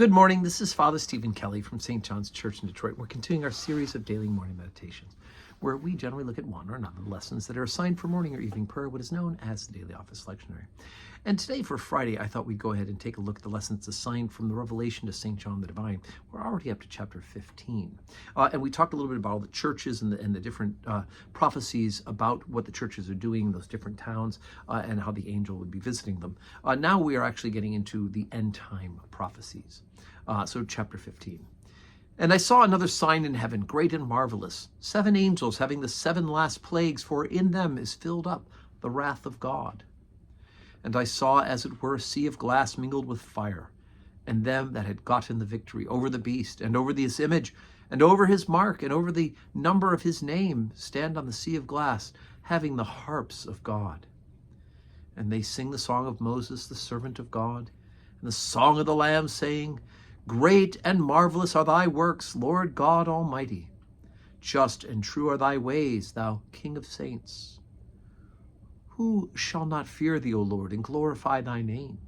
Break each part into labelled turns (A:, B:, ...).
A: Good morning. This is Father Stephen Kelly from St. John's Church in Detroit. We're continuing our series of daily morning meditations, where we generally look at one or another lessons that are assigned for morning or evening prayer, what is known as the Daily Office Lectionary. And today, for Friday, I thought we'd go ahead and take a look at the lessons assigned from the Revelation to St. John the Divine. We're already up to chapter 15. And we talked a little bit about all the churches and the different prophecies about what the churches are doing in those different towns and how the angel would be visiting them. Now we are actually getting into the end time prophecies. So chapter 15. And I saw another sign in heaven, great and marvelous, 7 angels having the 7 last plagues, for in them is filled up the wrath of God. And I saw, as it were, a sea of glass mingled with fire, and them that had gotten the victory over the beast, and over his image, and over his mark, and over the number of his name, stand on the sea of glass, having the harps of God. And they sing the song of Moses, the servant of God, and the song of the Lamb, saying, Great and marvelous are thy works, Lord God Almighty. Just and true are thy ways, thou King of saints. Who shall not fear thee, O Lord, and glorify thy name?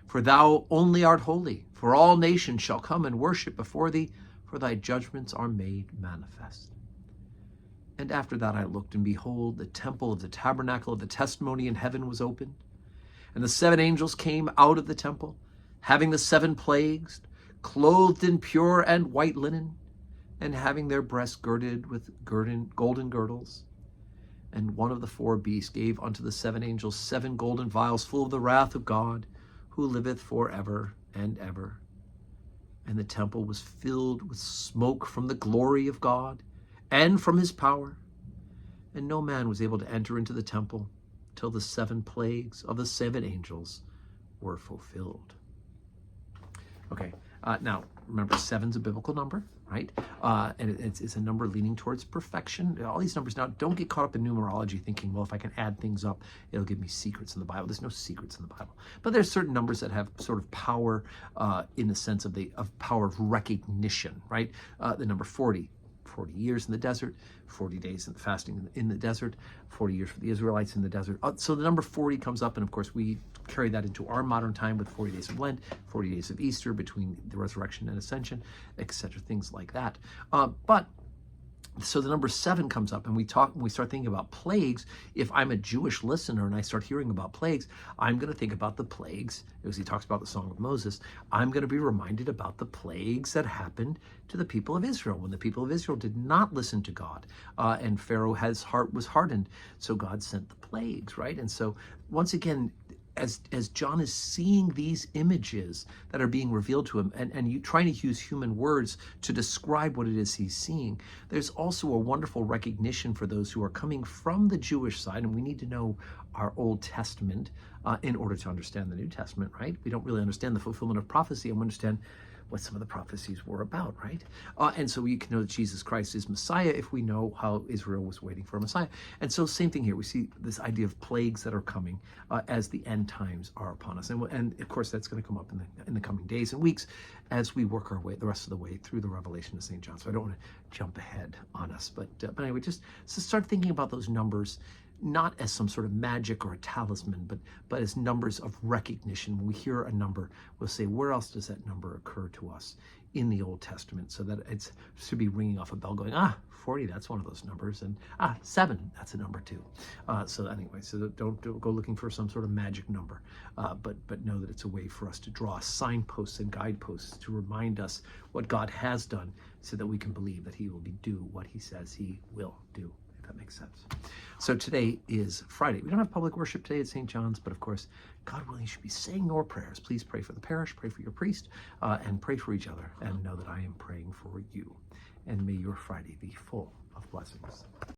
A: For thou only art holy, for all nations shall come and worship before thee, for thy judgments are made manifest. And after that I looked, and behold, the temple of the tabernacle of the testimony in heaven was opened. And the 7 angels came out of the temple, having the 7 plagues, clothed in pure and white linen, and having their breasts girded with golden girdles. And one of the 4 beasts gave unto the 7 angels 7 golden vials full of the wrath of God, who liveth forever and ever. And the temple was filled with smoke from the glory of God and from his power. And no man was able to enter into the temple till the 7 plagues of the 7 angels were fulfilled. Okay, now remember, 7's a biblical number, right? And it's a number leaning towards perfection. All these numbers, now don't get caught up in numerology thinking, well, if I can add things up, it'll give me secrets in the Bible. There's no secrets in the Bible. But there's certain numbers that have sort of power in the sense of power of recognition, right? The number 40 years in the desert, 40 days in the fasting in the desert, 40 years for the Israelites in the desert. So the number 40 comes up, and of course we carry that into our modern time with 40 days of Lent, 40 days of Easter between the resurrection and ascension, etc., things like that. So the number 7 comes up, and we start thinking about plagues. If I'm a Jewish listener and I start hearing about plagues, I'm going to think about the plagues. As he talks about the Song of Moses, I'm going to be reminded about the plagues that happened to the people of Israel when the people of Israel did not listen to God, and Pharaoh's heart was hardened. So God sent the plagues, right? And so once again, as John is seeing these images that are being revealed to him, and you trying to use human words to describe what it is he's seeing, there's also a wonderful recognition for those who are coming from the Jewish side, and we need to know our Old Testament in order to understand the New Testament, right? We don't really understand the fulfillment of prophecy and understand what some of the prophecies were about, right? And so we can know that Jesus Christ is Messiah if we know how Israel was waiting for a Messiah. And so same thing here. We see this idea of plagues that are coming as the end times are upon us. And of course, that's going to come up in the coming days and weeks as we work our way, the rest of the way through the Revelation of St. John. So I don't want to jump ahead on us. But anyway, just so start thinking about those numbers, not as some sort of magic or a talisman, but as numbers of recognition. When we hear a number, we'll say, where else does that number occur to us in the Old Testament? So that it should be ringing off a bell going, 40, that's one of those numbers. And 7, that's a number too. So anyway, so don't go looking for some sort of magic number, but know that it's a way for us to draw signposts and guideposts to remind us what God has done so that we can believe that he will do what he says he will do. That makes sense. So today is Friday. We don't have public worship today at St. John's, but of course, God willing, you should be saying your prayers. Please pray for the parish, pray for your priest, and pray for each other, and know that I am praying for you. And may your Friday be full of blessings.